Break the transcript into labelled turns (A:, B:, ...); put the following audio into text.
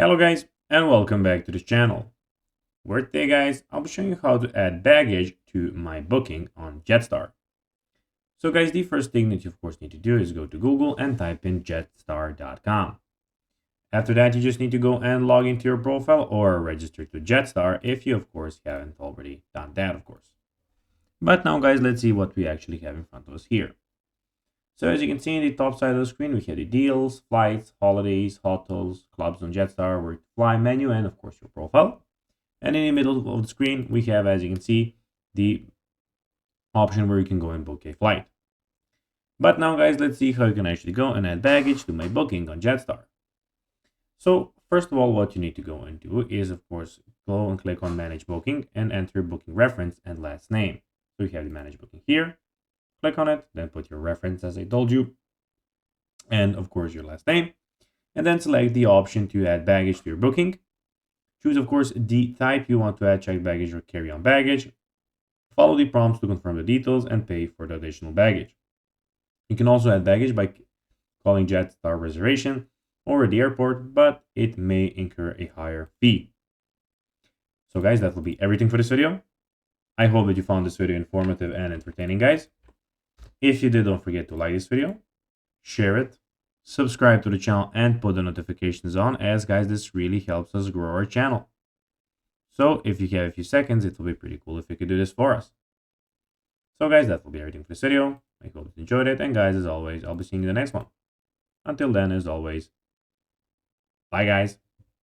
A: Hello guys and welcome back to this channel, where today guys I'll be showing you how to add baggage to my booking on Jetstar. So guys, the first thing that you of course need to do is go to Google and type in jetstar.com. After that you just need to go and log into your profile or register to Jetstar if you of course haven't already done that of course. But now guys, let's see what we actually have in front of us here. So as you can see in the top side of the screen, we have the deals, flights, holidays, hotels, clubs on Jetstar, where to fly menu, and of course your profile. And in the middle of the screen, we have, as you can see, the option where you can go and book a flight. But now guys, let's see how you can actually go and add baggage to my booking on Jetstar. So first of all, what you need to go and do is of course go and click on manage booking and enter booking reference and last name. So you have the manage booking here. Click on it, then put your reference as I told you, and of course your last name, and then select the option to add baggage to your booking. Choose of course the type you want to add, checked baggage or carry-on baggage. Follow the prompts to confirm the details and pay for the additional baggage. You can also add baggage by calling Jetstar reservation or at the airport, but it may incur a higher fee. So guys, that will be everything for this video. I hope that you found this video informative and entertaining guys. If you did, don't forget to like this video, share it, subscribe to the channel, and put the notifications on, as guys, this really helps us grow our channel. So if you have a few seconds, it will be pretty cool if you could do this for us. So guys, that will be everything for this video. I hope you enjoyed it, and guys, as always, I'll be seeing you in the next one. Until then, as always, bye guys.